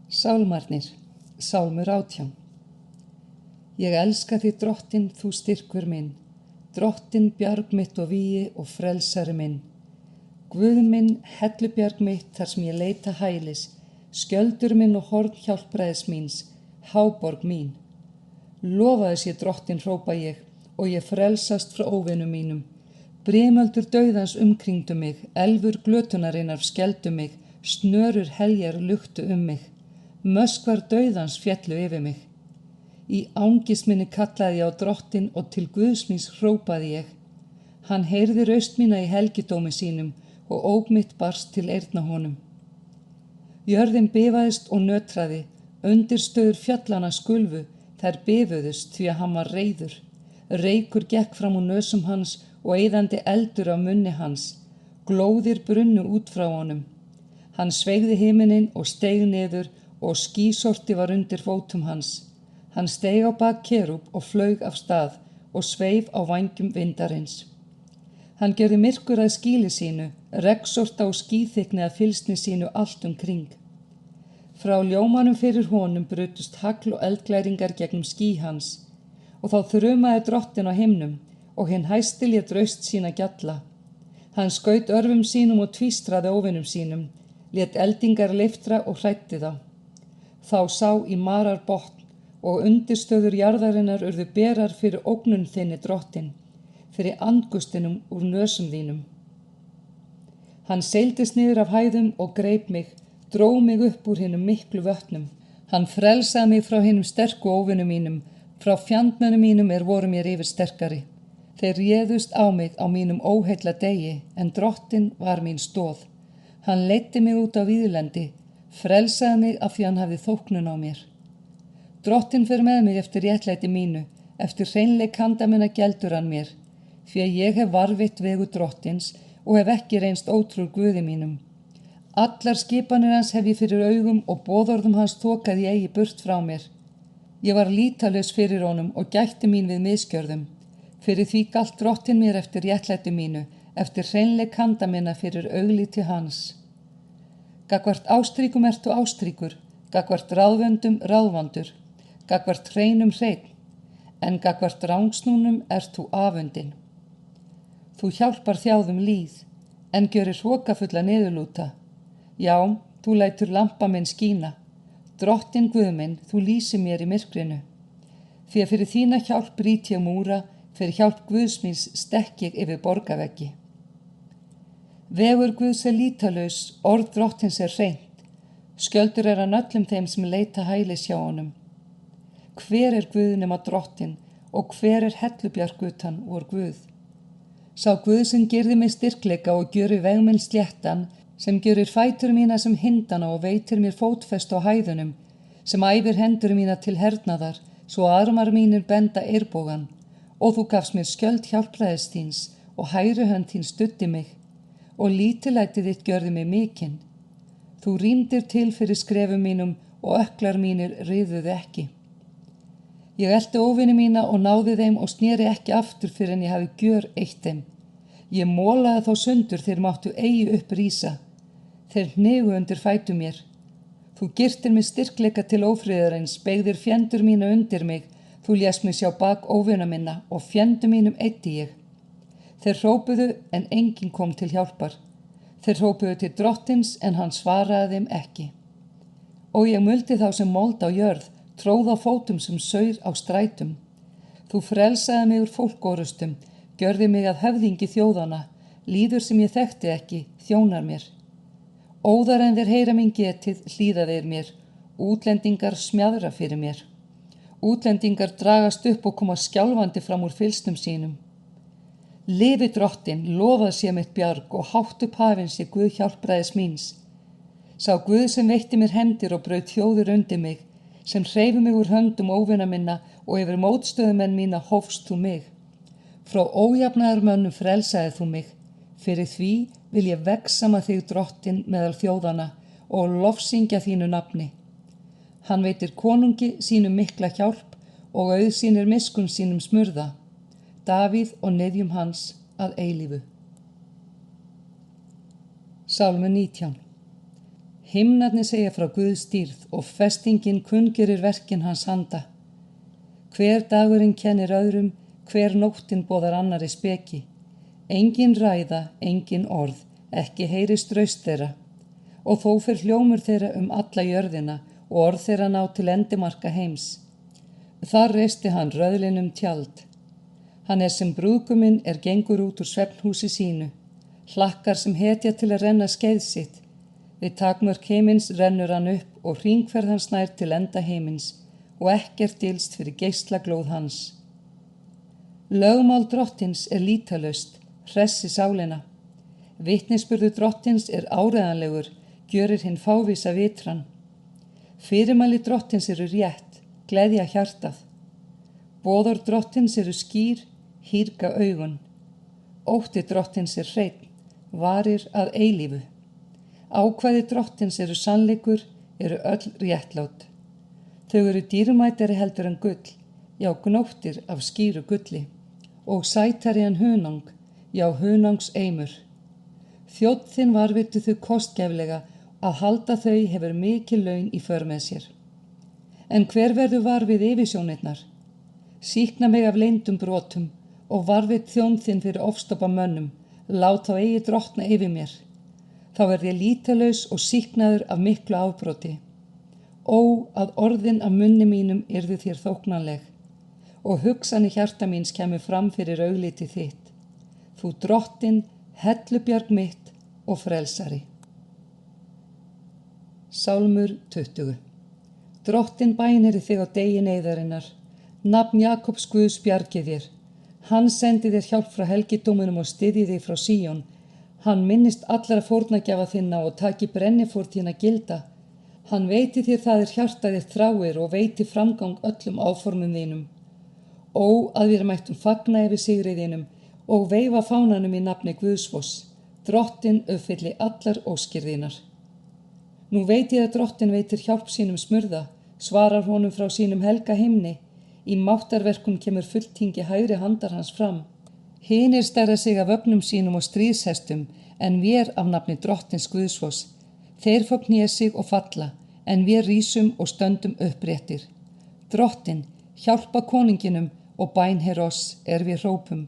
Sálmarnir, Sálmur 18. Ég elska þig, Drottinn, þú styrkur minn, Drottinn, bjarg mitt og vígi og frelsari minn. Guð minn, hellubjarg mitt, þar sem ég leita hælis, skjöldur minn og horn hjálpræðis míns, háborg mín. Lofaðu sé Drottinn, hrópa ég, og ég frelsast frá óvinum mínum. Brimöldur dauðans umkringdu mig, elfur glötunarinnar skeldu mig, snörur heljar luktu mig. Möskvar dauðans féllu yfir mig. Í angist minni kallaði ég á Drottinn og til Guðs míns hrópaði ég. Hann heyrði raust mína í helgidómi sínum og óp mitt barst til eyrna honum. Jörðin bifaðist og nötraði, undirstöður fjallana skulfu, þær bifuðust því að hann var reiður. Reykur gekk fram úr nösum hans og eyðandi eldur af munni hans. Glóðir brunnu út frá honum. Hann sveigði himininn og steig niður og skýsorti var undir fótum hans. Hann steig á bak kerúb og flaug af stað og sveif á vængjum vindarins. Hann gerði myrkur að skýli sínu, regnsorta og skýþykni að fylsni sínu allt kring. Frá ljómanum fyrir honum brutust hagl og eldglæringar gegnum ský hans, og þá þrumaði Drottinn á himnum, og hinn hæsti lét raust sína gjalla. Hann skaut örvum sínum og tvístraði óvinum sínum, lét eldingar leiftra og hræddi þá. Þá sá í marar botn, og undirstöður jarðarinnar urðu berar fyrir ógnun þinni, Drottinn, fyrir andgustinum úr nösum þínum. Hann seildist niður af hæðum og greip mig, dró mig upp úr hinum miklu vötnum. Hann frelsaði mig frá hinum sterku óvinum mínum, frá fjandmönnum mínum voru mér yfir sterkari. Þeir réðust á mig á mínum óheilla degi, en Drottinn var mín stoð. Hann leiddi mig út á víðlendi, frelsaði mig af því hann hafði þóknun á mér. Drottinn fer með mig eftir réttlæti mínu, eftir hreinleik handa minna geldur hann mér, því að ég hef varðveitt vegu Drottins og hef ekki reynst ótrúr Guði mínum. Allar skipanir hans hef ég fyrir augum og boðorðum hans þokaði ég eigi burt frá mér. Ég var lítalaus fyrir honum og gætti mín við misgjörðum. Fyrir því galt Drottinn mér eftir réttlæti mínu, eftir hreinleik handa minna fyrir augliti hans. Gagnvart ástríkum ertu ástríkur, gagnvart ráðvöndum ráðvandur, gagnvart hreinum hreinn, en gagnvart rángsnúnum ert þú afundin. Þú hjálpar þjáðum líð, en gjörir hrokafulla niðurlúta. Já, þú lætur lampa minn skína. Drottinn Guð minn, þú lýsir mér í myrkrinu. Því að fyrir þína hjálp brýt ég múra, fyrir hjálp Guðs míns stekk ég yfir borgaveggi. Vegur Guðs lítalaus, orð Drottins hreint. Skjöldur hann öllum þeim sem leita hælis hjá honum. Hver Guð nema Drottinn og hver hellubjarg utan vor Guð? Sá Guð sem gerði mig styrkleika og gjörir veg minn sléttan, sem gjörir fætur mína sem hindana og veitir mér fótfest á hæðunum, sem æfir hendur mína til hernaðar, svo armar mínir benda eirbogan, og þú gafst mér skjöld hjálpræðis þíns og hægri hönd þín studdi mig, og lítillæti þitt gjörði mig mikinn. Þú rýmdir til fyrir skrefum mínum og ökklar mínir riðuðu ekki. Ég elti óvini mína og náði þeim og sneri ekki aftur fyrir en ég hafi gjör eitt þeim. Ég mólaði þá sundur þeir máttu eigi upp rísa. Þeir hnigu undir fætu mér. Þú girtir mig styrkleika til ófriðarins, beygðir fjendur mína undir mig, þú lést mig sjá bak óvina minna og fjendu mínum eyddi ég. Þeir hrópuðu en enginn kom til hjálpar. Þeir hrópuðu til Drottins en hann svaraði þeim ekki. Og ég muldi þá sem mold á jörð, tróð á fótum sem saur á strætum. Þú frelsaði mig úr fólkórustum, gjörði mig að höfðingi þjóðana, líður sem ég þekkti ekki, þjónar mér. Óðar en þeir heyra mín getið, hlýða þeir mér, útlendingar smjaðra fyrir mér. Útlendingar dragast upp og koma skjálfandi fram úr fylsnum sínum. Lifi Drottinn, lofað sé mitt bjarg og hátt upp hafinn sé Guð hjálpræðis míns. Sá Guð sem veitti mér hefndir og braut þjóðir undir mig, sem hreyfi mig úr höndum óvina minna og yfir mótstöðumenn mína hófst þú mig. Frá ójafnaðarmönnum frelsaði þú mig, fyrir því vil ég vegsama þig Drottinn meðal þjóðana og lofsyngja þínu nafni. Hann veitir konungi sínum mikla hjálp og auðsýnir miskunn sínum smurða, Davíð og niðjum hans að eilífu. Sálmur 19. Himnarnir segja frá Guðs dýrð og festingin kunngerir verkin hans handa. Hver dagurinn kennir öðrum, hver nóttin boðar annari speki. Engin ræða, engin orð, ekki heyrist raust þeirra. Og þó fer hljómur þeirra alla jörðina og orð þeirra ná til endimarka heims. Þar reisti hann röðlinum tjald. Hann sem brúðguminn gengur út úr svefnhúsi sínu, hlakkar sem hetja til að renna skeið sitt. Við takmörk heimins rennur hann upp og hringferð hans nær til enda heimins og ekkert dylst fyrir geislaglóð hans. Lögmál drottins lýtalaust, hressi sálina. Vitnisburður drottins áreiðanlegur, gjörir hinn fávísa vitran. Fyrirmæli drottins rétt, gleðja hjartað. Boðorð drottins skýr, hýrga augun. Ótti drottins hreinn, varir að eilífu. Ákvæði drottins sannleikur, öll réttlát. Þau dýrmætari heldur en gull, já gnóttir af skýru gulli, og sætari en hunang, já hunangs eimur. Þjónn þinn varðveittu þau kostgæflega, að halda þau hefur mikil laun í för með sér. En hver verður var við yfirsjónirnar? Sýkna mig af leyndum brotum og varðveit þjónn þinn fyrir ofstoppa mönnum, lát þá eigi drottna yfir mér. Þá verð ég lítalaus og sýknaður af miklu afbroti. Ó, að orðin af munni mínum yrðu þér þóknanleg, og hugsanir hjarta míns kemur fram fyrir augliti þitt. Þú drottin, hellubjarg mitt og frelsari. Sálmur 20. Drottin bænir þig á degi neyðarinnar. Nafn Jakobs Guðs bjargi þér. Hann sendi þér hjálp frá helgidómunum og styðji þig frá Síón. Hann minnist allra fórnagjafa þinna og taki brennifórn þína gilda. Hann veiti þér það hjarta þitt þráir og veiti framgang öllum áformum þínum. Ó, að við mættum fagna yfir sigrið þínum og veifa fánanum í nafni Guðsfoss. Drottin uppfylli allar óskir þínar. Nú veit ég að drottin veitir hjálp sínum smurða, svarar honum frá sínum helga himni. Í máttarverkum kemur fulltingi hægri handar hans fram. Hinir stærra sig af ögnum sínum og stríðshestum, en vér af nafni drottins Guðsfoss. Þeir fá kné sig og falla, en við rísum og stöndum uppréttir. Drottin, hjálpa koninginum og bænheyr oss við hrópum.